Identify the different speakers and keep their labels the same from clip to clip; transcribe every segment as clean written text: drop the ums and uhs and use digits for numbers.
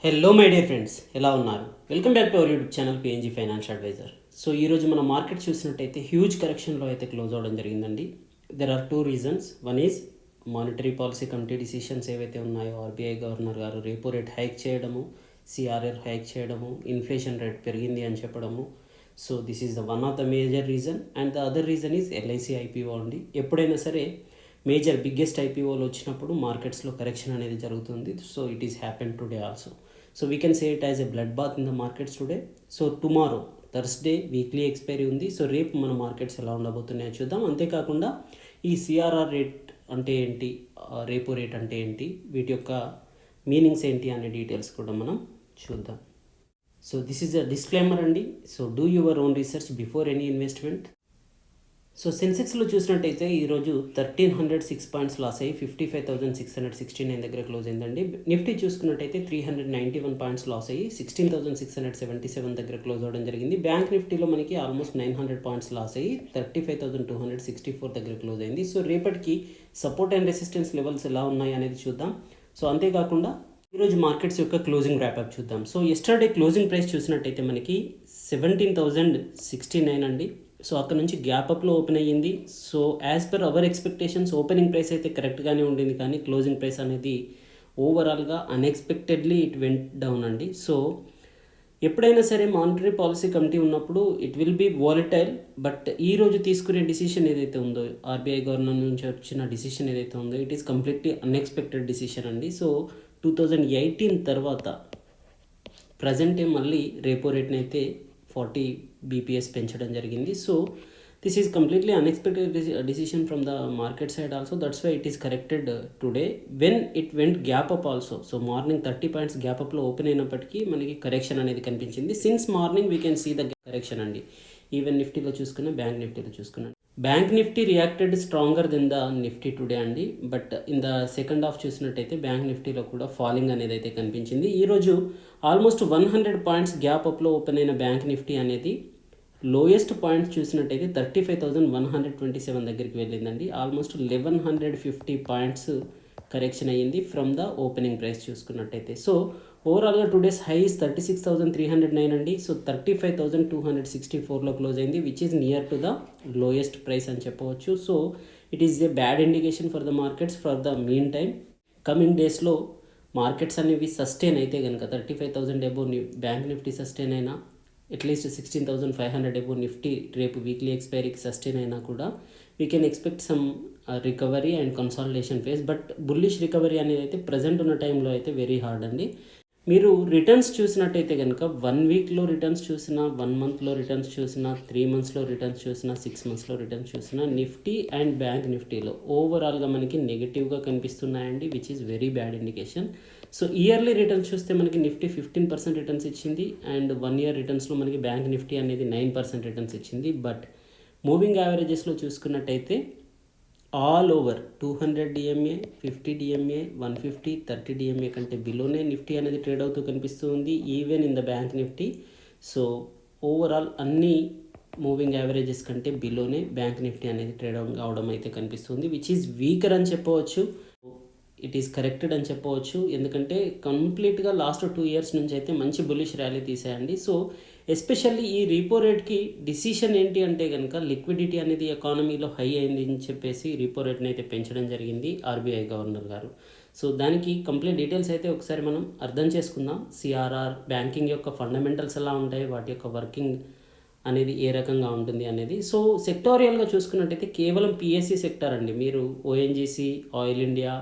Speaker 1: Hello my dear friends, ఎలా ఉన్నారు? Welcome back to our YouTube channel PNG financial advisor. So ఈరోజు మన market చూసినట్టయితే హ్యూజ్ కరెక్షన్లో అయితే క్లోజ్ అవ్వడం జరిగిందండి. There are two reasons. One is monetary policy committee decisions ఏవైతే ఉన్నాయో, ఆర్బీఐ గవర్నర్ గారు రేపో రేట్ హైక్ చేయడము, సిఆర్ఆర్ హైక్ చేయడము, ఇన్ఫ్లేషన్ రేట్ పెరిగింది అని చెప్పడము. So this is the one of the major reason. And the other reason is LIC IPO అండి. ఎప్పుడైనా సరే మేజర్ బిగ్గెస్ట్ ఐపీఓలు వచ్చినప్పుడు మార్కెట్స్లో కరెక్షన్ అనేది జరుగుతుంది. So it is happen today also. So we can say it as a blood bath in the market today. So tomorrow Thursday weekly expiry ఉంది. సో రేపు మన మార్కెట్స్ ఎలా ఉండబోతున్నాయో చూద్దాం. అంతేకాకుండా ఈ సిఆర్ఆర్ రేట్ అంటే ఏంటి, రేపో రేట్ అంటే ఏంటి, వీటి యొక్క మీనింగ్స్ ఏంటి అనే డీటెయిల్స్ కూడా మనం చూద్దాం. So this is a disclaimer అండి. So do your own research before any investment. So సెన్సెక్స్లో చూసినట్టయితే ఈరోజు 1306 పాయింట్స్ లాస్ అయ్యి 55,669 దగ్గర క్లోజ్ అయిందండి. నిఫ్టీ చూసుకున్నట్టయితే 391 పాయింట్స్ లాస్ అయ్యి 16,677 దగ్గర క్లోజ్ అవ్వడం జరిగింది. బ్యాంక్ నిఫ్టీలో మనకి ఆల్మోస్ట్ 900 పాయింట్స్ లాస్ అయ్యి 35,264 దగ్గర క్లోజ్ అయింది. సో రేపటికి సపోర్ట్ అండ్ రెసిస్టెన్స్ లెవెల్స్ ఎలా ఉన్నాయి అనేది చూద్దాం. సో అంతేకాకుండా ఈరోజు మార్కెట్స్ యొక్క క్లోజింగ్ ర్యాప్అప్ చూద్దాం. సో ఎస్టర్డే క్లోజింగ్ ప్రైస్ చూసినట్టయితే మనకి 17,069 అండి. సో అక్కడ నుంచి గ్యాప్ అప్లో ఓపెన్ అయ్యింది. So as per our expectations opening price అయితే కరెక్ట్గానే ఉండింది, కానీ క్లోజింగ్ ప్రైస్ అనేది ఓవరాల్గా అన్ఎక్స్పెక్టెడ్లీ ఇట్ వెంట్ డౌన్ అండి. సో ఎప్పుడైనా సరే మానిటరీ పాలసీ కమిటీ ఉన్నప్పుడు it will be volatile. But ఈ రోజు తీసుకునే డిసిషన్ ఏదైతే ఉందో, ఆర్బీఐ గవర్నర్ నుంచి వచ్చిన డిసిషన్ ఏదైతే ఉందో, it is completely unexpected decision అండి. సో 2018 తర్వాత ప్రజెంటే మళ్ళీ రేపో రేట్ని అయితే 40 బీపీఎస్ పెంచడం జరిగింది. So this is completely unexpected decision from the market side also. That's why it is corrected today when it went gap up also. So morning 30 points gap అప్లో open అయినప్పటికీ మనకి కరెక్షన్ అనేది కనిపించింది. Since morning we can see the correction అండి. Even నిఫ్టీలో చూసుకున్నా, bank నిఫ్టీలో చూసుకున్నాను, bank Nifty reacted stronger than the Nifty today అండి. But in the second half చూసినట్టయితే బ్యాంక్ నిఫ్టీలో కూడా ఫాలింగ్ అనేది అయితే కనిపించింది. ఈరోజు ఆల్మోస్ట్ 100 పాయింట్స్ గ్యాప్ అప్లో ఓపెన్ అయిన బ్యాంక్ నిఫ్టీ అనేది లోయెస్ట్ పాయింట్స్ చూసినట్టయితే 35,127 దగ్గరికి వెళ్ళిందండి. ఆల్మోస్ట్ 1150 పాయింట్స్ కరెక్షన్ అయ్యింది ఫ్రమ్ ద ఓపెనింగ్ ప్రైస్ చూసుకున్నట్టయితే. సో ఓవరాల్గా టుడేస్ హైస్ 36,309 అండి. సో 35,264లో క్లోజ్ అయింది, which is near to the lowest price అని చెప్పవచ్చు. So it is a bad indication for the markets for the mean time. Coming డేస్లో markets అనేవి sustain అయితే కనుక 35,000 అబోవ్ బ్యాంక్ నిఫ్టీ సస్టైన్ అయినా, at least 16,500 above Nifty రేపు weekly ఎక్స్పైరీకి sustain అయినా కూడా we can expect some recovery and consolidation phase. But bullish recovery అనేది అయితే ప్రజెంట్ ఉన్న టైంలో అయితే వెరీ హార్డ్ అండి. మీరు రిటర్న్స్ చూసినట్టయితే కనుక 1 వీక్లో రిటర్న్స్ చూసినా, 1 మంత్లో రిటర్న్స్ చూసినా, 3 మంత్స్లో రిటర్న్స్ చూసినా, 6 మంత్స్లో రిటర్న్స్ చూసినా, నిఫ్టీ అండ్ బ్యాంక్ నిఫ్టీలో ఓవరాల్గా మనకి నెగిటివ్గా కనిపిస్తున్నాయండి, which is very bad indication. So yearly returns చూస్తే మనకి నిఫ్టీ 15% రిటర్న్స్ ఇచ్చింది, అండ్ 1 ఇయర్ రిటర్న్స్లో మనకి బ్యాంక్ నిఫ్టీ అనేది 9% రిటర్న్స్ ఇచ్చింది. బట్ మూవింగ్ యావరేజెస్లో చూసుకున్నట్టయితే all over 200 DMA, 50 DMA, 150, 30 DMA కంటే బిలోనే నిఫ్టీ అనేది ట్రేడ్ అవుతూ కనిపిస్తూ ఉంది, even in the bank Nifty. So overall అన్ని మూవింగ్ యావరేజెస్ కంటే బిలోనే బ్యాంక్ నిఫ్టీ అనేది ట్రేడ్ అవడం అయితే కనిపిస్తుంది, విచ్ ఈజ్ వీకర్ అని చెప్పవచ్చు. ఇట్ ఈస్ కరెక్టెడ్ అని చెప్పవచ్చు, ఎందుకంటే కంప్లీట్గా లాస్ట్ 2 ఇయర్స్ నుంచి అయితే మంచి బుల్లిష్ ర్యాలీ తీసాయండి. సో ఎస్పెషల్లీ ఈ రీపో రేట్కి డిసిషన్ ఏంటి అంటే కనుక లిక్విడిటీ అనేది ఎకానమీలో హై అయింది అని చెప్పేసి రీపో రేట్ని అయితే పెంచడం జరిగింది ఆర్బీఐ గవర్నర్ గారు. సో దానికి కంప్లీట్ డీటెయిల్స్ అయితే ఒకసారి మనం అర్థం చేసుకుందాం. సిఆర్ఆర్ బ్యాంకింగ్ యొక్క ఫండమెంటల్స్ ఎలా ఉంటాయి, వాటి యొక్క వర్కింగ్ అనేది ఏ రకంగా ఉంటుంది అనేది. సో సెక్టోరియల్గా చూసుకున్నట్టయితే కేవలం పిఎస్సి సెక్టర్ అండి. మీరు ONGC, oil India,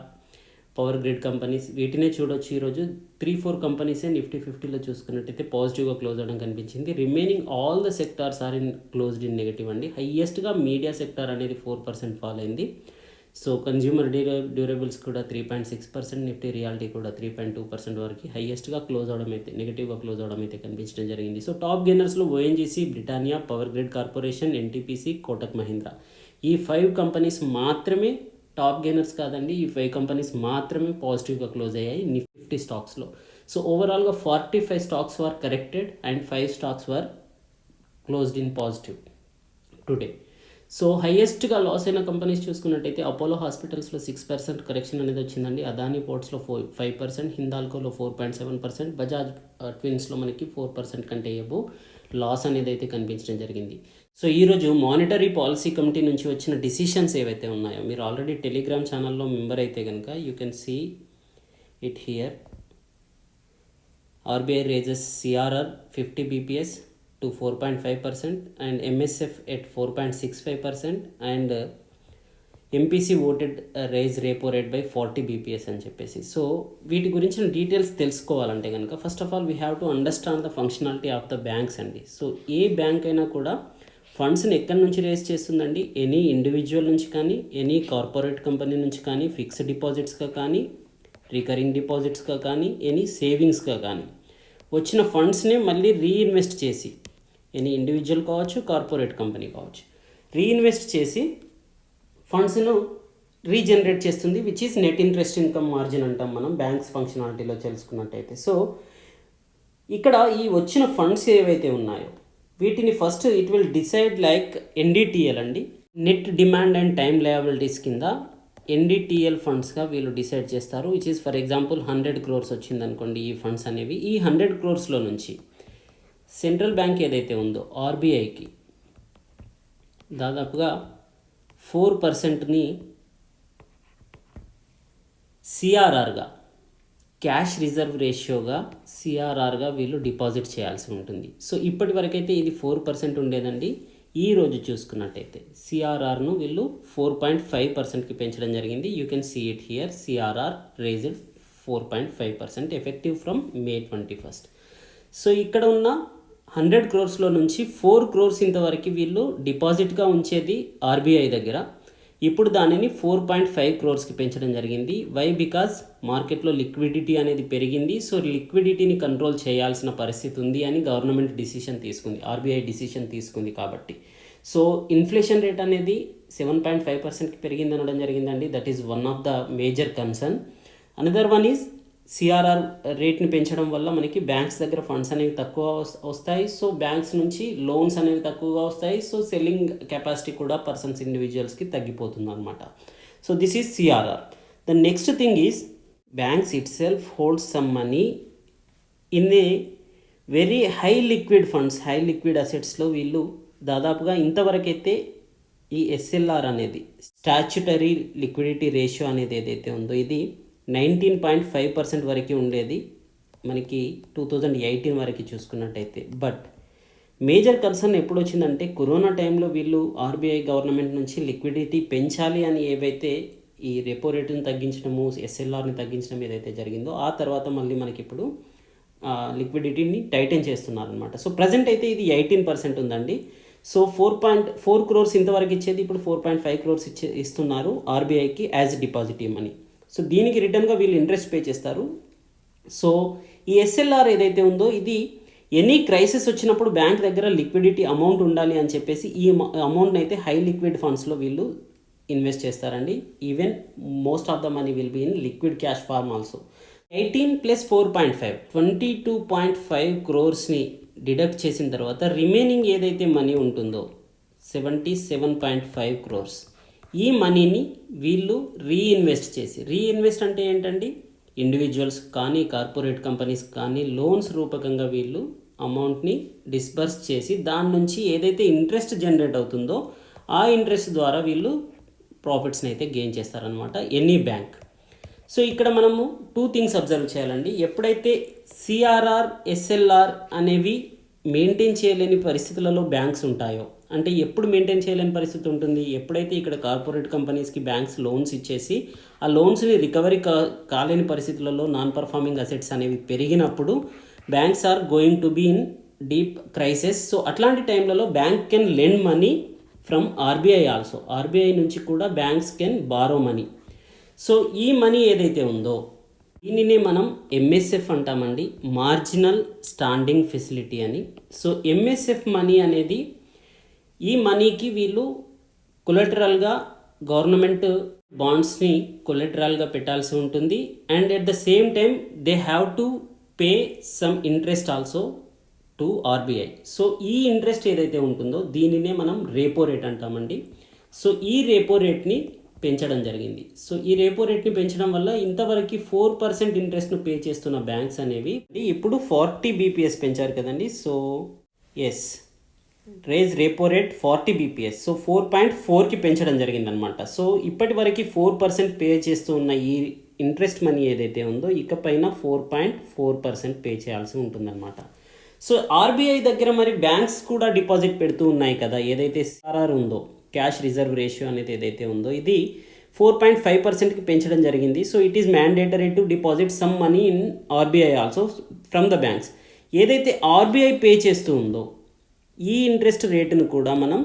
Speaker 1: power grid companies వీటినే చూడొచ్చు. ఈరోజు 3-4 కంపెనీసే నిఫ్టీ 50లో చూసుకున్నట్టయితే పాజిటివ్గా క్లోజ్ అవ్వడం కనిపించింది. Remaining all the sectors are closed in negative అండి. హైయెస్ట్గా మీడియా సెక్టార్ అనేది 4% ఫాల్ అయింది. సో కన్జ్యూమర్ డ్యూరబుల్స్ కూడా 3.6%, నిఫ్టీ రియాలిటీ కూడా 3.2% వరకు హైయెస్ట్గా క్లోజ్ అవడం అయితే, నెగిటివ్గా క్లోజ్ అవడం అయితే కనిపించడం జరిగింది. సో టాప్ గెయినర్స్లో ఓఎన్జీసీ, బ్రిటానియా, పవర్ గ్రిడ్ కార్పొరేషన్, ఎన్టీపీసీ, కోటక్ మహీంద్రా, ఈ 5 కంపెనీస్ మాత్రమే టాప్ గెయినర్స్ కాదండి. ఈ 5 కంపెనీస్ మాత్రమే పాజిటివ్గా క్లోజ్ అయ్యాయి నిఫ్టీ స్టాక్స్లో. సో ఓవరాల్గా 45 stocks were corrected and 5 stocks were closed in positive today. So హైయెస్ట్గా లాస్ అయిన కంపెనీస్ చూసుకున్నట్టయితే అపోలో హాస్పిటల్స్లో 6% కరెక్షన్ అనేది వచ్చిందండి, అదానీ పోర్ట్స్లో 5%, హిందాల్కోలో 4.7%, బజాజ్ ట్విన్స్లో మనకి 4% కంటే ఎబో లాస్ అనేది అయితే కనిపించడం జరిగింది. సో ఈరోజు మానిటరీ పాలసీ కమిటీ నుంచి వచ్చిన డిసిషన్స్ ఏవైతే ఉన్నాయో, మీరు ఆల్రెడీ టెలిగ్రామ్ ఛానల్లో మెంబర్ అయితే కనుక you can see it here. RBI raises CRR 50 BPS to 4.5% and MSF at 4.65% and MPC voted raise repo rate by 40 BPS అని చెప్పేసి. సో వీటి గురించిన డీటెయిల్స్ తెలుసుకోవాలంటే కనుక first of all we have to understand the functionality of the banks అండి. So ఏ bank అయినా కూడా ఫండ్స్ని ఎక్కడి నుంచి రేస్ చేస్తుందండి, ఎనీ ఇండివిజువల్ నుంచి కానీ, ఎనీ కార్పొరేట్ కంపెనీ నుంచి కానీ, ఫిక్స్డ్ డిపాజిట్స్గా కానీ, రికరింగ్ డిపాజిట్స్గా కానీ, ఎనీ సేవింగ్స్గా కానీ వచ్చిన ఫండ్స్ని మళ్ళీ రీఇన్వెస్ట్ చేసి, ఎనీ ఇండివిజువల్ కావచ్చు, కార్పొరేట్ కంపెనీ కావచ్చు, రీఇన్వెస్ట్ చేసి ఫండ్స్ను రీజనరేట్ చేస్తుంది, which is net interest income margin అంటాం మనం బ్యాంక్స్ ఫంక్షనాలిటీలో తెలుసుకున్నట్టయితే. సో ఇక్కడ ఈ వచ్చిన ఫండ్స్ ఏవైతే ఉన్నాయో వీటిని first it will decide like NDTL అండి, net demand and time liabilities కింద NDTL ఫండ్స్గా వీళ్ళు డిసైడ్ చేస్తారు, which is for example 100 crores వచ్చింది అనుకోండి ఈ ఫండ్స్ అనేవి. ఈ 100 crores నుంచి సెంట్రల్ బ్యాంక్ ఏదైతే ఉందో RBIకి దాదాపుగా 4%ని CRRగా, క్యాష్ రిజర్వ్ రేషియోగా CRRగా వీళ్ళు డిపాజిట్ చేయాల్సి ఉంటుంది. సో ఇప్పటి వరకైతే ఇది 4% ఉండేదండి. ఈ రోజు చూసుకున్నట్టయితే CRRను వీళ్ళు 4.5%కి పెంచడం జరిగింది. You can see it here, CRR raised 4.5% effective from May 21st. సో ఇక్కడ ఉన్న 100 crores నుంచి 4 crores ఇంతవరకు వీళ్ళు డిపాజిట్గా ఉంచేది RBI దగ్గర. ఇప్పుడు దానిని 4.5 crores పెంచడం జరిగింది. వై? బికాజ్ మార్కెట్లో లిక్విడిటీ అనేది పెరిగింది. సో లిక్విడిటీని కంట్రోల్ చేయాల్సిన పరిస్థితి ఉంది అని గవర్నమెంట్ డిసిషన్ తీసుకుంది, RBI డిసిషన్ తీసుకుంది కాబట్టి. సో ఇన్ఫ్లేషన్ రేట్ అనేది 7.5%కి పెరిగింది అనడం జరిగిందండి. That is one of the major concern. Another one is CRR రేట్ని పెంచడం వల్ల మనకి బ్యాంక్స్ దగ్గర ఫండ్స్ అనేవి తక్కువ వస్తాయి. సో బ్యాంక్స్ నుంచి లోన్స్ అనేవి తక్కువగా వస్తాయి. సో సెల్లింగ్ కెపాసిటీ కూడా పర్సన్స్ ఇండివిజువల్స్కి తగ్గిపోతుంది అనమాట. So this is CRR. The next thing is banks it self holds some money in a very high liquid funds, high liquid అసెట్స్లో వీళ్ళు దాదాపుగా ఇంతవరకైతే ఈ SLR అనేది స్టాచ్యుటరీ లిక్విడిటీ రేషియో అనేది ఏదైతే ఉందో ఇది 19.5% వరకు ఉండేది మనకి 2018 వరకు చూసుకున్నట్టయితే. బట్ మేజర్ కన్సర్న్ ఎప్పుడు వచ్చిందంటే కరోనా టైంలో వీళ్ళు RBI గవర్నమెంట్ నుంచి లిక్విడిటీ పెంచాలి అని ఏవైతే ఈ రెపో రేటుని తగ్గించడము, SLRని తగ్గించడం ఏదైతే జరిగిందో ఆ తర్వాత మళ్ళీ మనకి ఇప్పుడు లిక్విడిటీని టైటన్ చేస్తున్నారు అనమాట. సో ప్రజెంట్ అయితే ఇది 18% ఉందండి. సో 4.4 crores ఇంతవరకు ఇచ్చేది ఇప్పుడు 4.5 crores ఇస్తున్నారు RBIకి యాజ్ డిపాజిట్ మనీ. సో దీనికి రిటర్న్గా వీళ్ళు ఇంట్రెస్ట్ పే చేస్తారు. సో ఈ SLR ఏదైతే ఉందో ఇది ఎనీ క్రైసిస్ వచ్చినప్పుడు బ్యాంక్ దగ్గర లిక్విడిటీ అమౌంట్ ఉండాలి అని చెప్పేసి ఈ అమౌంట్ని అయితే హై లిక్విడ్ ఫండ్స్లో వీళ్ళు ఇన్వెస్ట్ చేస్తారండి. Even most of the money will be in liquid cash form also. 18 + 4.5 22.5 crores deduct చేసిన తర్వాత రిమైనింగ్ ఏదైతే మనీ ఉంటుందో 77.5 crores ఈ మనీని వీళ్ళు రీఇన్వెస్ట్ అంటే ఏంటండి, ఇండివిజువల్స్ కానీ కార్పొరేట్ కంపెనీస్ కానీ లోన్స్ రూపకంగా వీళ్ళు అమౌంట్ని డిస్బర్స్ చేసి దాని నుంచి ఏదైతే ఇంట్రెస్ట్ జనరేట్ అవుతుందో ఆ ఇంట్రెస్ట్ ద్వారా వీళ్ళు ప్రాఫిట్స్ని అయితే గెయిన్ చేస్తారనమాట ఎనీ బ్యాంక్. సో ఇక్కడ మనము 2 things అబ్జర్వ్ చేయాలండి. ఎప్పుడైతే CRR, SLR అనేవి మెయింటైన్ చేయలేని పరిస్థితులలో బ్యాంక్స్ ఉంటాయో, అంటే ఎప్పుడు మెయింటైన్ చేయలేని పరిస్థితి ఉంటుంది, ఎప్పుడైతే ఇక్కడ కార్పొరేట్ కంపెనీస్కి బ్యాంక్స్ లోన్స్ ఇచ్చేసి ఆ లోన్స్ని రికవరీ కాలేని పరిస్థితులలో నాన్ పర్ఫార్మింగ్ అసెట్స్ అనేవి పెరిగినప్పుడు banks are going to be in deep crisis. So అట్లాంటి టైంలలో bank can lend money from RBI also. RBI నుంచి కూడా banks can borrow money. So ఈ మనీ ఏదైతే ఉందో దీనినే మనం MSF అంటామండి, మార్జినల్ స్టాండింగ్ ఫెసిలిటీ అని. సో MSF మనీ అనేది ఈ మనీకి వీళ్ళు కొలెటరల్గా గవర్నమెంట్ బాండ్స్ని కొలెటరల్గా పెట్టాల్సి ఉంటుంది. And at the same time they have to pay some interest also to RBI. So ఈ ఇంట్రెస్ట్ ఏదైతే ఉంటుందో దీనినే మనం రేపో రేట్ అంటామండి. సో ఈ రెపో రేట్ని పెంచడం జరిగింది. సో ఈ రెపో రేట్ని పెంచడం వల్ల ఇంతవరకు 4% ఇంట్రెస్ట్ను పే చేస్తున్న బ్యాంక్స్ అనేవి ఇప్పుడు 40 బీపీఎస్ పెంచారు కదండి. So yes, raise repo rate 40 BPS, so 4.4కి పెంచడం జరిగిందనమాట. సో ఇప్పటి వరకు 4% పే చేస్తూ ఉన్న ఈ ఇంట్రెస్ట్ మనీ ఏదైతే ఉందో ఇకపైన 4.4% పే చేయాల్సి ఉంటుందన్నమాట. సో ఆర్బీఐ దగ్గర మరి బ్యాంక్స్ కూడా డిపాజిట్ పెడుతూ ఉన్నాయి కదా, ఏదైతే సిఆర్ఆర్ ఉందో, క్యాష్ రిజర్వ్ రేషియో అనేది ఏదైతే ఉందో ఇది 4.5%కి పెంచడం జరిగింది. So it is mandatory to deposit some money in RBI also from the banks. ఏదైతే ఆర్బీఐ పే చేస్తూ ఉందో ఈ ఇంట్రెస్ట్ రేటును కూడా మనం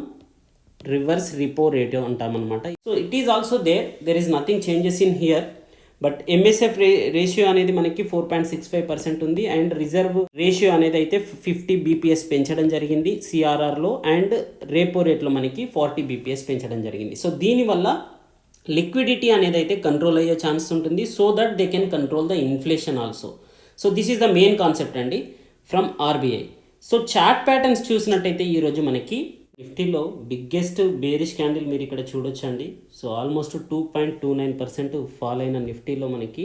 Speaker 1: రివర్స్ రిపో రేట్ అంటామన్నమాట. So it is also there is nothing changes in here. But MSF ratio అనేది మనకి 4.65% ఉంది, అండ్ రిజర్వ్ రేషియో అనేది అయితే 50 బీపీఎస్ పెంచడం జరిగింది సిఆర్ఆర్లో, అండ్ రేపో రేట్లో మనకి 40 బీపీఎస్ పెంచడం జరిగింది. సో దీనివల్ల లిక్విడిటీ అనేది అయితే కంట్రోల్ అయ్యే ఛాన్స్ ఉంటుంది, so that they can control the inflation also. So this is the main concept అండి ఫ్రమ్ ఆర్బీఐ. సో చార్ట్ ప్యాటర్న్స్ చూసినట్టయితే ఈరోజు మనకి నిఫ్టీలో బిగ్గెస్ట్ బేరిష్ క్యాండిల్ మీరు ఇక్కడ చూడొచ్చండి. సో ఆల్మోస్ట్ 2.29% ఫాల్ అయిన నిఫ్టీలో మనకి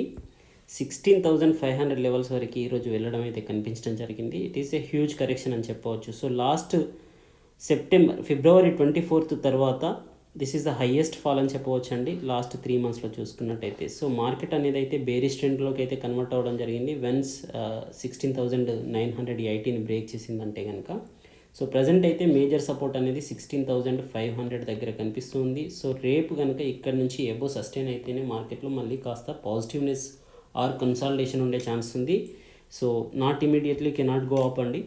Speaker 1: 16,500 లెవెల్స్ వరకు ఈరోజు వెళ్ళడం అయితే కనిపించడం జరిగింది. It is a huge correction అని చెప్పవచ్చు. సో లాస్ట్ ఫిబ్రవరి 24th తర్వాత this is the highest fall అని చెప్పవచ్చు అండి లాస్ట్ 3 monthsలో చూసుకున్నట్టయితే. సో మార్కెట్ అనేది అయితే బేరిష్ ట్రెండ్లోకి అయితే కన్వర్ట్ అవ్వడం జరిగింది వెన్స్ 16,980ని బ్రేక్ చేసిందంటే కనుక. సో ప్రజెంట్ అయితే మేజర్ సపోర్ట్ అనేది 16,500 దగ్గర కనిపిస్తుంది. సో రేపు కనుక ఇక్కడ నుంచి ఎబో సస్టైన్ అయితేనే మార్కెట్లో మళ్ళీ కాస్త పాజిటివ్నెస్ ఆర్ కన్సాలిడేషన్ ఉండే ఛాన్స్ ఉంది. So not immediately cannot go up అండి.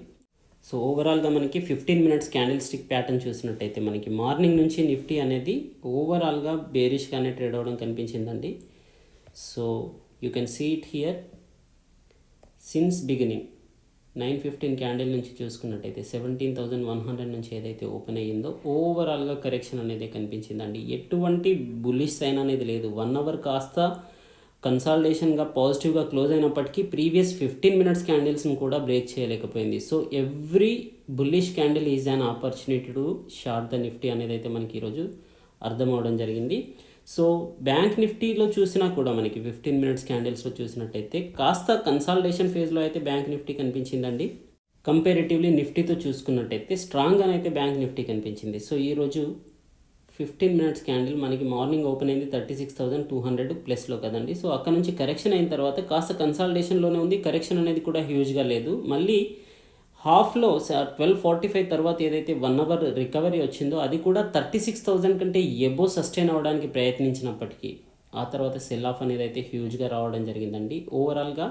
Speaker 1: సో ఓవరాల్గా మనకి 15 minutes క్యాండిల్ స్టిక్ ప్యాటర్న్ చూసినట్టయితే మనకి మార్నింగ్ నుంచి నిఫ్టీ అనేది ఓవరాల్గా బేరిష్గానే ట్రేడ్ అవ్వడం కనిపించిందండి. So you can see it here since beginning 9:15 candle నుంచి చూసుకున్నట్టయితే 17,100 నుంచి ఏదైతే ఓపెన్ అయ్యిందో ఓవరాల్గా కరెక్షన్ అనేది కనిపించిందండి. ఎటువంటి బుల్లిష్ సైన్ అనేది లేదు. 1 hour కాస్త కన్సాలిడేషన్గా పాజిటివ్గా క్లోజ్ అయినప్పటికీ ప్రీవియస్ 15 minutes క్యాండిల్స్ని కూడా బ్రేక్ చేయలేకపోయింది. So every bullish candle is an opportunity to short the Nifty అనేది అయితే మనకి ఈరోజు అర్థం అవడం జరిగింది. సో బ్యాంక్ నిఫ్టీలో చూసినా కూడా మనకి 15 minutes క్యాండిల్స్లో చూసినట్టయితే కాస్త కన్సాలిడేషన్ ఫేజ్లో అయితే బ్యాంక్ నిఫ్టీ కనిపించిందండి. కంపారిటివ్లీ నిఫ్టీతో చూసుకున్నట్టయితే స్ట్రాంగ్గా అయితే బ్యాంక్ నిఫ్టీ కనిపించింది. సో ఈరోజు 15 minutes క్యాండిల్ మనకి మార్నింగ్ ఓపెన్ అయింది 36,200 ప్లస్లో కదండి. సో అక్కడ నుంచి కరెక్షన్ అయిన తర్వాత కాస్త కన్సాలిడేషన్లోనే ఉంది. కరెక్షన్ అనేది కూడా హ్యూజ్గా లేదు. మళ్ళీ హాఫ్లో 12:45 తర్వాత ఏదైతే 1 hour రికవరీ వచ్చిందో అది కూడా 36,000 కంటే ఎబో సస్టైన్ అవ్వడానికి ప్రయత్నించినప్పటికీ ఆ తర్వాత సెల్ ఆఫ్ అనేది అయితే హ్యూజ్గా రావడం జరిగిందండి. ఓవరాల్గా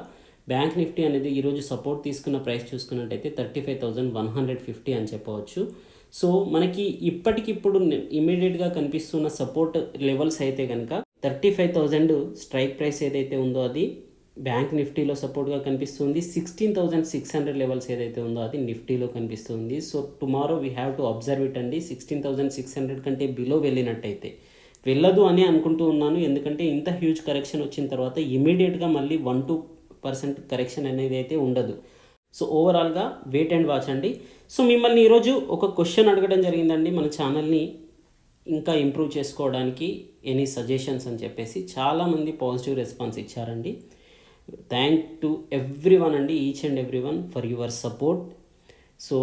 Speaker 1: బ్యాంక్ నిఫ్టీ అనేది ఈరోజు సపోర్ట్ తీసుకున్న ప్రైస్ చూసుకున్నట్టయితే 35,150 అని చెప్పవచ్చు. సో మనకి ఇప్పటికిప్పుడు ఇమీడియట్గా కనిపిస్తున్న సపోర్ట్ లెవెల్స్ అయితే కనుక 35,000 స్ట్రైక్ ప్రైస్ ఏదైతే ఉందో అది బ్యాంక్ నిఫ్టీలో సపోర్ట్గా కనిపిస్తుంది. 16,600 లెవెల్స్ ఏదైతే ఉందో అది నిఫ్టీలో కనిపిస్తుంది. So tomorrow we have to observe it అండి. 16,600 కంటే బిలో వెళ్ళినట్టయితే వెళ్ళదు అని అనుకుంటూ ఉన్నాను. ఎందుకంటే ఇంత హ్యూజ్ కరెక్షన్ వచ్చిన తర్వాత ఇమీడియట్గా మళ్ళీ 1-2% కరెక్షన్ అనేది అయితే ఉండదు. సో ఓవరాల్గా వెయిట్ అండ్ వాచ్ అండి. సో మిమ్మల్ని ఈరోజు ఒక క్వశ్చన్ అడగడం జరిగిందండి మన ఛానల్ని ఇంకా ఇంప్రూవ్ చేసుకోవడానికి ఎనీ సజెషన్స్ అని చెప్పేసి. చాలామంది పాజిటివ్ రెస్పాన్స్ ఇచ్చారండి. థ్యాంక్ టు ఎవ్రీవన్ అండి, each and everyone for your support. So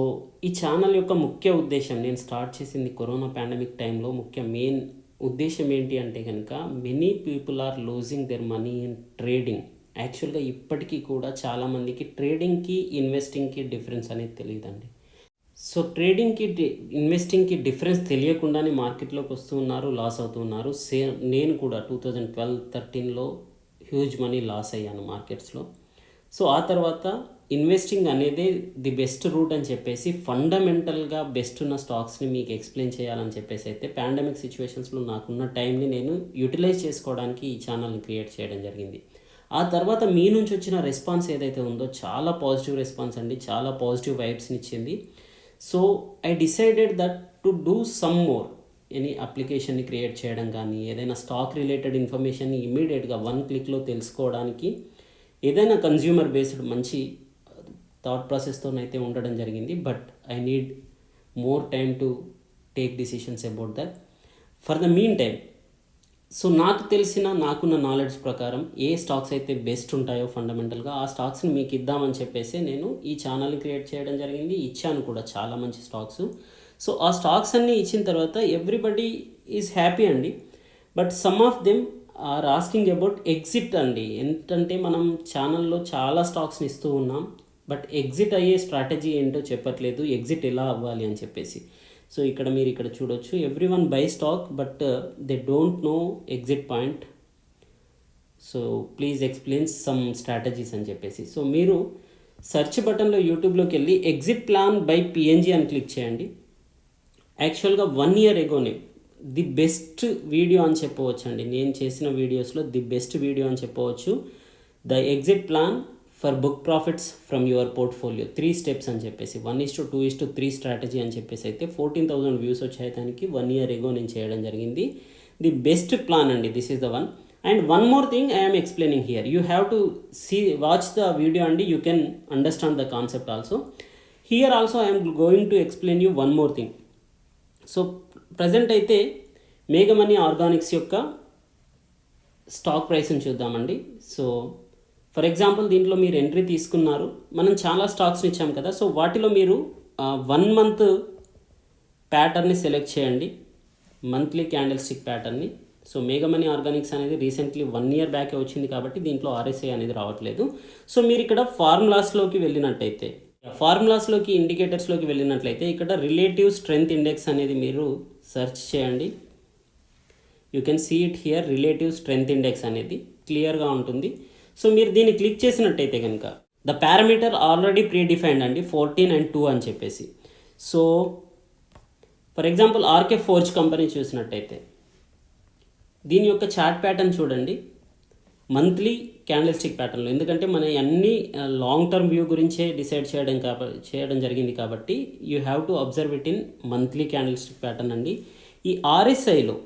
Speaker 1: ఈ ఛానల్ యొక్క ముఖ్య ఉద్దేశం, నేను స్టార్ట్ చేసింది కరోనా పాండమిక్ టైంలో, మెయిన్ ఉద్దేశం ఏంటి అంటే కనుక many people are losing their money in trading. యాక్చువల్గా ఇప్పటికీ కూడా చాలామందికి ట్రేడింగ్కి ఇన్వెస్టింగ్కి డిఫరెన్స్ అనేది తెలియదండి. సో ట్రేడింగ్కి ఇన్వెస్టింగ్కి డిఫరెన్స్ తెలియకుండానే మార్కెట్లోకి వస్తూ ఉన్నారు, లాస్ అవుతూ ఉన్నారు. నేను కూడా 2012-13లో హ్యూజ్ మనీ లాస్ అయ్యాను మార్కెట్స్లో. సో ఆ తర్వాత ఇన్వెస్టింగ్ అనేది ది బెస్ట్ రూట్ అని చెప్పేసి ఫండమెంటల్గా బెస్ట్ ఉన్న స్టాక్స్ని మీకు ఎక్స్ప్లెయిన్ చేయాలని చెప్పేసి అయితే పాండమిక్ సిచ్యువేషన్స్లో నాకున్న టైంని నేను యూటిలైజ్ చేసుకోవడానికి ఈ ఛానల్ని క్రియేట్ చేయడం జరిగింది. ఆ తర్వాత మీ నుంచి వచ్చిన రెస్పాన్స్ ఏదైతే ఉందో చాలా పాజిటివ్ రెస్పాన్స్ అండి, చాలా పాజిటివ్ వైబ్స్ని ఇచ్చింది. So I decided that to do some more, any అప్లికేషన్ని క్రియేట్ చేయడం కానీ ఏదైనా స్టాక్ రిలేటెడ్ ఇన్ఫర్మేషన్ని ఇమీడియట్గా 1 clickలో తెలుసుకోవడానికి ఏదైనా కన్జ్యూమర్ బేస్డ్ మంచి థాట్ ప్రాసెస్తోనైతే ఉండడం జరిగింది. But I need more time to take decisions about that. For the mean time, so నాకున్న నాలెడ్జ్ ప్రకారం ఏ స్టాక్స్ అయితే బెస్ట్ ఉంటాయో ఫండమెంటల్గా ఆ స్టాక్స్ని మీకు ఇద్దామని చెప్పేసి నేను ఈ ఛానల్ క్రియేట్ చేయడం జరిగింది. ఇచ్చాను కూడా చాలా మంచి స్టాక్స్. సో ఆ స్టాక్స్ అన్నీ ఇచ్చిన తర్వాత ఎవ్రీబడి ఈజ్ హ్యాపీ అండి. But some of them are asking about exit అండి. ఏంటంటే మనం ఛానల్లో చాలా స్టాక్స్ని ఇస్తూ ఉన్నాం, బట్ ఎగ్జిట్ అయ్యే స్ట్రాటజీ ఏంటో చెప్పట్లేదు, ఎగ్జిట్ ఎలా అవ్వాలి అని చెప్పేసి. సో మీరు ఇక్కడ చూడొచ్చు, every one by stock but they don't know exit point. So please explain some strategies అని చెప్పేసి. సో మీరు సెర్చ్ బటన్లో యూట్యూబ్లోకి వెళ్ళి ఎగ్జిట్ ప్లాన్ బై పిఎన్జీ అని క్లిక్ చేయండి. యాక్చువల్గా 1 year ఎగోనే ది బెస్ట్ వీడియో అని చెప్పవచ్చు అండి. నేను చేసిన వీడియోస్లో ది బెస్ట్ వీడియో అని చెప్పవచ్చు. The exit plan for book profits from your portfolio 3 steps అని చెప్పేసి 1:2:3 స్ట్రాటజీ అని చెప్పేసి అయితే 14,000 వ్యూస్ వచ్చాయి. దానికి 1 year ఎగో నేను చేయడం జరిగింది. ది బెస్ట్ ప్లాన్ అండి, this is the one. And one more thing I'm explaining here, you have to watch the video అండి, you can understand the concept also. Here also I'm going to explain you one more thing. So present అయితే మేఘమణి Organics యొక్క stock ప్రైస్ని చూద్దామండి. So for example దీంట్లో మీరు entry తీసుకున్నారు, మనం చాలా స్టాక్స్ని ఇచ్చాం కదా. సో వాటిలో మీరు 1 month ప్యాటర్న్ని సెలెక్ట్ చేయండి, మంత్లీ క్యాండిల్ స్టిక్ ప్యాటర్న్ని. సో మేఘమణి ఆర్గానిక్స్ అనేది రీసెంట్లీ 1 year బ్యాకే వచ్చింది కాబట్టి దీంట్లో ఆర్ఎస్ఐ అనేది రావట్లేదు. సో మీరు ఇక్కడ ఫార్ములాస్లోకి వెళ్ళినట్టయితే, ఫార్ములాస్లోకి ఇండికేటర్స్లోకి వెళ్ళినట్లయితే ఇక్కడ రిలేటివ్ స్ట్రెంగ్త్ ఇండెక్స్ అనేది మీరు సెర్చ్ చేయండి. You can see it here, relative strength index అనేది క్లియర్గా ఉంటుంది. సో మీరు దీన్ని క్లిక్ చేసినట్టయితే కనుక the parameter already pre defined అండి, 14 and 2 అని చెప్పేసి. So for example RK Forge company చూసినట్టయితే దీని యొక్క చార్ట్ ప్యాటర్న్ చూడండి, మంత్లీ క్యాండిల్ స్టిక్ ప్యాటర్న్లో. ఎందుకంటే మన అన్ని లాంగ్ టర్మ్ వ్యూ గురించే డిసైడ్ చేయడం జరిగింది కాబట్టి you have to observe it in monthly candle stick pattern అండి. ఈ ఆర్ఎస్ఐలో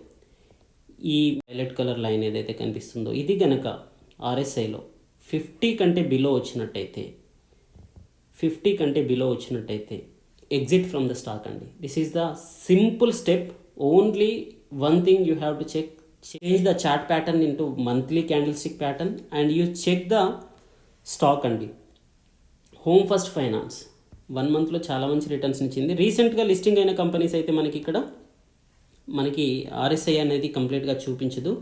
Speaker 1: ఈ వైలెట్ కలర్ లైన్ ఏదైతే కనిపిస్తుందో ఇది కనుక ఆర్ఎస్ఐలో 50 కంటే బిలో వచ్చినట్టయితే, 50 కంటే బిలో వచ్చినట్టయితే ఎగ్జిట్ ఫ్రమ్ ద స్టాక్ అండి. This is the simple step. Only one thing you have to check, change the chart pattern into monthly candlestick pattern and you check the stock అండి. Home first finance 1 monthలో చాలా మంచి returns ఇచ్చింది. రీసెంట్గా listing అయిన companies అయితే మనకి RSI అనేది కంప్లీట్గా చూపించదు.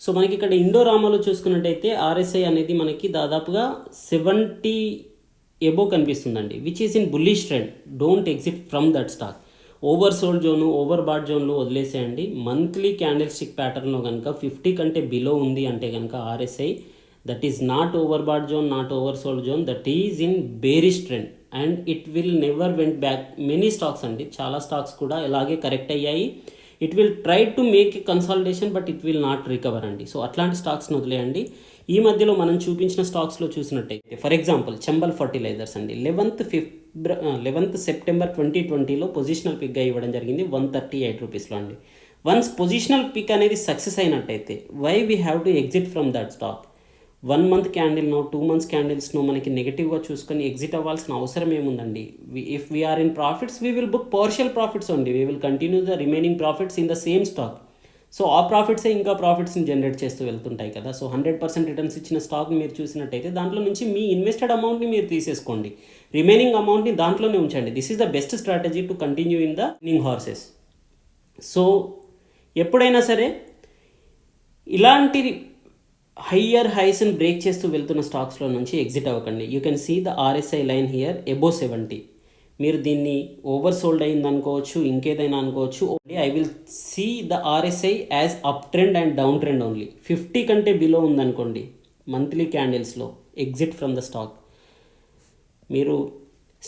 Speaker 1: సో మనకి ఇక్కడ ఇండోరామాలో చూసుకున్నట్టయితే ఆర్ఎస్ఐ అనేది మనకి దాదాపుగా 70 ఎబో కనిపిస్తుందండి, which is in bullish trend. Don't exit from that stock. Over sold zone, over bat జోన్లో వదిలేసేయండి. మంత్లీ క్యాండిల్ స్టిక్ ప్యాటర్న్లో కనుక 50 కంటే బిలో ఉంది అంటే కనుక RSI, that is not over bat zone, not over sold zone, that is in bearish trend and it will never went back. Many stocks అండి, చాలా స్టాక్స్ కూడా ఇలాగే కరెక్ట్ అయ్యాయి. It will try to make a consolidation but it will not recover అండి. So అట్లాంటి స్టాక్స్ని వదిలేయండి. ఈ మధ్యలో మనం చూపించిన స్టాక్స్లో చూసినట్టయితే ఫర్ ఎగ్జాంపుల్ చంబల్ ఫర్టిలైజర్స్ అండి, 11th September 2020లో పొజిషనల్ పిక్గా ఇవ్వడం జరిగింది 138 రూపీస్లో అండి. వన్స్ పొజిషనల్ పిక్ అనేది సక్సెస్ అయినట్టయితే why we have to exit from that stock? 1 month క్యాండిల్నో 2 months క్యాండిల్స్నో మనకి నెగిటివ్గా చూసుకొని ఎగ్జిట్ అవ్వాల్సిన అవసరం ఏముందండి? If we are in profits we will book partial profits only, we will continue the remaining profits in the same stock. So ఆ ప్రాఫిట్సే ఇంకా ప్రాఫిట్స్ని జనరేట్ చేస్తూ వెళ్తుంటాయి కదా. సో 100% రిటర్న్స్ ఇచ్చిన స్టాక్ని మీరు చూసినట్టయితే దాంట్లో నుంచి మీ ఇన్వెస్టెడ్ అమౌంట్ని మీరు తీసేసుకోండి, రిమైనింగ్ అమౌంట్ని దాంట్లోనే ఉంచండి. This is the best strategy to continue in the winning horses. So ఎప్పుడైనా సరే ఇలాంటి హయ్యర్ హైస్ని బ్రేక్ చేస్తూ వెళ్తున్న స్టాక్స్లో నుంచి ఎగ్జిట్ అవ్వకండి. You can see the RSI line here above 70. మీరు దీన్ని ఓవర్ సోల్డ్ అయింది అనుకోవచ్చు, ఇంకేదైనా అనుకోవచ్చు. I will see the RSI as up trend and down trend only. 50 కంటే బిలో ఉందనుకోండి మంత్లీ క్యాండిల్స్లో, ఎగ్జిట్ ఫ్రమ్ ద స్టాక్. మీరు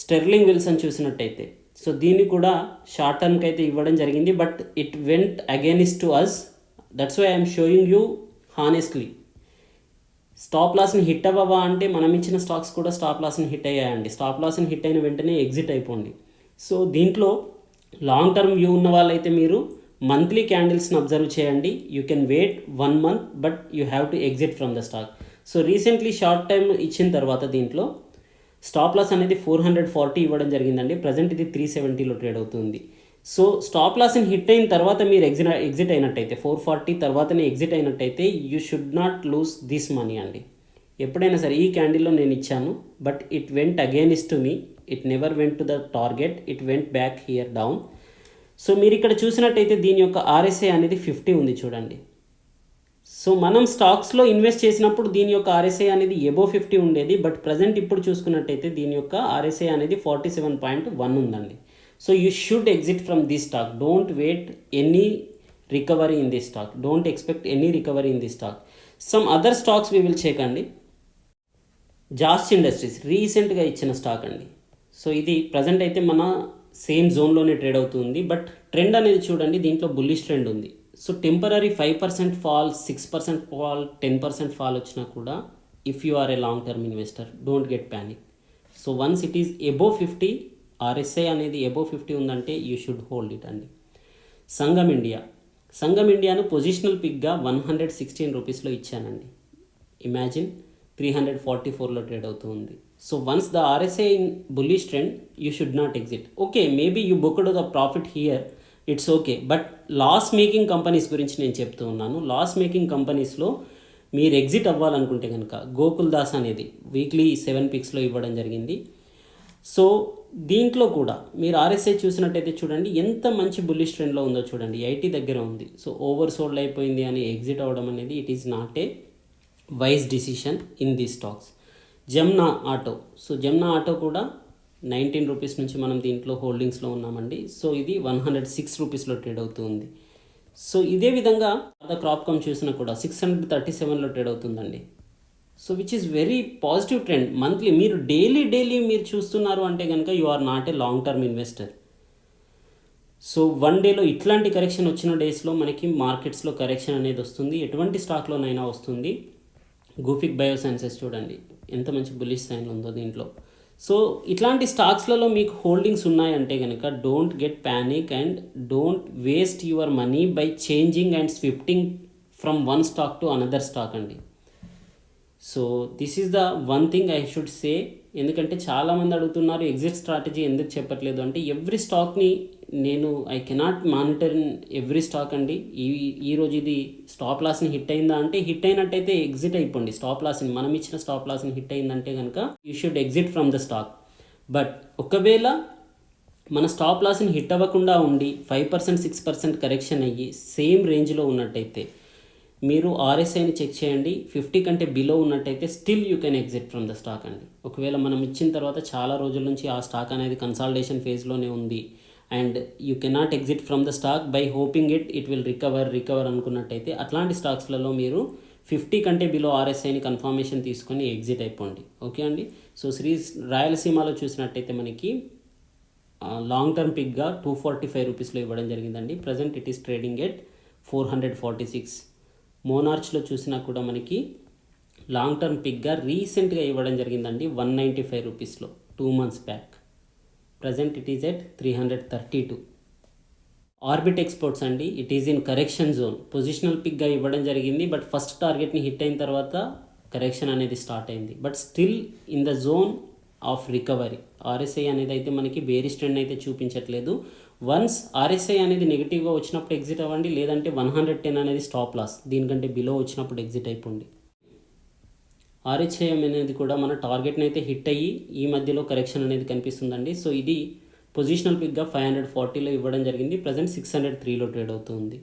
Speaker 1: స్టెర్లింగ్ విల్సన్ చూసినట్టయితే సో దీన్ని కూడా షార్ట్ టర్మ్కి అయితే ఇవ్వడం జరిగింది, but it went against to us. That's why I'm showing you honestly. Stop లాస్ని హిట్ అవ్వవా అంటే మనం ఇచ్చిన స్టాక్స్ కూడా స్టాప్ లాస్ని హిట్ అయ్యాయండి. స్టాప్ లాస్ని హిట్ అయిన వెంటనే ఎగ్జిట్ అయిపోండి. సో దీంట్లో లాంగ్ టర్మ్ వ్యూ ఉన్న వాళ్ళైతే మీరు మంత్లీ క్యాండిల్స్ని అబ్జర్వ్ చేయండి. You can wait 1 month but you have to exit from the stock. So recently short time ఇచ్చిన తర్వాత దీంట్లో స్టాప్ లాస్ అనేది 440 ఇవ్వడం జరిగిందండి. ప్రజెంట్ ఇది 370లో ట్రేడ్ అవుతుంది. సో స్టాప్ లాస్ని హిట్ అయిన తర్వాత మీరు ఎగ్జిట్ అయినట్టయితే 440 తర్వాతనే ఎగ్జిట్ అయినట్టయితే you should not lose this money అండి. ఎప్పుడైనా సరే ఈ క్యాండిల్లో నేను ఇచ్చాను, but it went against to me, it never went to the target, it went back here down. So మీరు ఇక్కడ చూసినట్టయితే దీని యొక్క ఆర్ఎస్ఐ అనేది 50 ఉంది చూడండి. సో మనం స్టాక్స్లో ఇన్వెస్ట్ చేసినప్పుడు దీని యొక్క ఆర్ఎస్ఐ అనేది ఎబోవ్ 50 ఉండేది, బట్ ప్రజెంట్ ఇప్పుడు చూసుకున్నట్టయితే దీని యొక్క ఆర్ఎస్ఐ అనేది 47.1 ఉందండి. So you should exit from this stock. Don't wait any recovery in this stock, don't expect any recovery in this stock. Some other stocks we will check అండి. జాస్ industries రీసెంట్గా ఇచ్చిన స్టాక్ అండి. సో ఇది present అయితే మన same జోన్లోనే trade అవుతుంది, బట్ ట్రెండ్ అనేది చూడండి, దీంట్లో బుల్లిష్ ట్రెండ్ ఉంది. So temporary 5% fall, 6% fall, 10% fall వచ్చినా కూడా if you are a long term investor don't get panic. So once it is above 50, RSI అనేది ఎబోవ్ 50 ఉందంటే యూ షుడ్ హోల్డ్ ఇట్ అండి. సంగం ఇండియాను పొజిషనల్ పిక్గా 116 రూపీస్లో ఇచ్చానండి. ఇమాజిన్ 344లో ట్రేడ్ అవుతూ ఉంది. So once the RSI in bullish trend you should not exit. Okay, maybe you booked the profit here, it's okay, but loss making companies గురించి నేను చెప్తూ ఉన్నాను. లాస్ మేకింగ్ కంపెనీస్లో మీరు ఎగ్జిట్ అవ్వాలనుకుంటే కనుక గోకుల్ దాస్ అనేది వీక్లీ 7 పిక్స్లో ఇవ్వడం జరిగింది. సో దీంట్లో కూడా మీరు ఆర్ఎస్ఐ చూసినట్టయితే చూడండి ఎంత మంచి బుల్లిష్ ట్రెండ్లో ఉందో చూడండి, 80 దగ్గర ఉంది. సో ఓవర్ సోల్డ్ అయిపోయింది అని ఎగ్జిట్ అవ్వడం అనేది it is not a wise decision in the stocks. Jamna auto కూడా 19 రూపీస్ నుంచి మనం దీంట్లో హోల్డింగ్స్లో ఉన్నామండి. సో ఇది 106 రూపీస్లో ట్రేడ్ అవుతుంది. సో ఇదే విధంగా క్రాప్కామ్ చూసినా కూడా 637లో ట్రేడ్ అవుతుందండి. So which is very positive trend. Monthly మీరు డైలీ మీరు చూస్తున్నారు అంటే కనుక you are not a long term investor. So one డేలో ఇట్లాంటి కరెక్షన్ వచ్చిన డేస్లో మనకి మార్కెట్స్లో కరెక్షన్ అనేది వస్తుంది, ఎటువంటి స్టాక్లోనైనా వస్తుంది. గుఫిక్ బయోసైన్సెస్ చూడండి ఎంత మంచి బుల్లిష్ సైన్ ఉందో దీంట్లో. సో ఇట్లాంటి స్టాక్స్లలో మీకు హోల్డింగ్స్ ఉన్నాయంటే కనుక don't get panic and don't waste your money by changing and switching from one stock to another stock అండి. So this is the one thing I should say. ఎందుకంటే చాలామంది అడుగుతున్నారు ఎగ్జిట్ స్ట్రాటజీ ఎందుకు చెప్పట్లేదు అంటే, ఎవ్రీ స్టాక్ని నేను I cannot monitor in every stock అండి. ఈరోజు ఇది స్టాప్ లాస్ని హిట్ అయిందా అంటే హిట్ అయినట్టయితే ఎగ్జిట్ అయిపోండి. స్టాప్ లాస్ని మనం ఇచ్చిన స్టాప్ లాస్ని హిట్ అయిందంటే కనుక you should exit from the stock. But ఒకవేళ మన స్టాప్ లాస్ని హిట్ అవ్వకుండా ఉండి 5% 6% కరెక్షన్ అయ్యి సేమ్ రేంజ్లో ఉన్నట్టయితే మీరు ఆర్ఎస్ఐని చెక్ చేయండి. 50 కంటే బిలో ఉన్నట్టయితే still you can exit from the stock అండి. ఒకవేళ మనం ఇచ్చిన తర్వాత చాలా రోజుల నుంచి ఆ స్టాక్ అనేది కన్సాలిడేషన్ ఫేజ్లోనే ఉంది and you cannot exit from the stock by hoping it will recover అనుకున్నట్టయితే అట్లాంటి స్టాక్స్లలో మీరు 50 కంటే బిలో ఆర్ఎస్ఐని కన్ఫర్మేషన్ తీసుకొని ఎగ్జిట్ అయిపోండి. ఓకే అండి. సో రాయలసీమలో చూసినట్టయితే మనకి లాంగ్ టర్మ్ పిక్గా 245 రూపీస్లో ఇవ్వడం జరిగిందండి. Present it is trading at 446. మోనార్చ్లో చూసినా కూడా మనకి లాంగ్ టర్మ్ పిక్గా రీసెంట్గా ఇవ్వడం జరిగిందండి 195 రూపీస్లో 2 months back. Present it is at 332. Orbit Exports అండి, it is in correction zone. Positional పిక్గా ఇవ్వడం జరిగింది, బట్ ఫస్ట్ టార్గెట్ని హిట్ అయిన తర్వాత కరెక్షన్ అనేది స్టార్ట్ అయింది, but still in the zone of recovery. RSI అనేది అయితే మనకి బేరిష్ ట్రెండ్ అయితే చూపించట్లేదు. వన్స్ ఆర్ఎస్ఐ అనేది నెగిటివ్గా వచ్చినప్పుడు ఎగ్జిట్ అవ్వండి, లేదంటే 110 అనేది స్టాప్ లాస్, దీనికంటే బిలో వచ్చినప్పుడు ఎగ్జిట్ అయిపోండి. ఆర్హెచ్ఐఎం అనేది కూడా మన టార్గెట్ని అయితే హిట్ అయ్యి ఈ మధ్యలో కరెక్షన్ అనేది కనిపిస్తుందండి. సో ఇది పొజిషనల్ పిక్గా 540లో ఇవ్వడం జరిగింది. ప్రజెంట్ 603లో ట్రేడ్ అవుతుంది.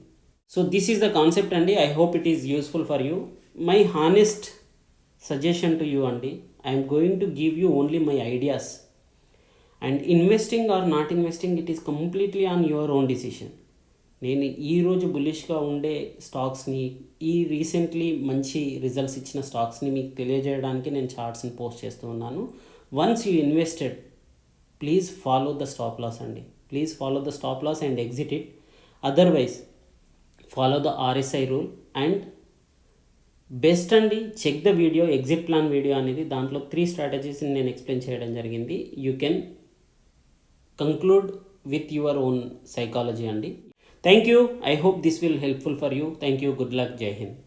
Speaker 1: So this is the concept అండి. I hope it is useful for you. My honest suggestion to you అండి, I'm going to give you only my ideas. And investing or not investing it is completely on your own decision. నేను ఈరోజు బుల్లిష్గా ఉండే స్టాక్స్ని, ఈ recently మంచి results ఇచ్చిన స్టాక్స్ని మీకు తెలియజేయడానికి నేను చార్ట్స్ని పోస్ట్ చేస్తూ ఉన్నాను. Once you invested please follow the stop loss అండి. Please follow the stop loss and exit it. Otherwise follow the RSI rule and best అండి check the video, exit plan video అనేది. దాంట్లో 3 స్ట్రాటజీస్ని నేను ఎక్స్ప్లెయిన్ చేయడం జరిగింది. You can conclude with your own psychology అండి. Thank you. I hope this will helpful for you. Thank you. Good luck. జై హింద్.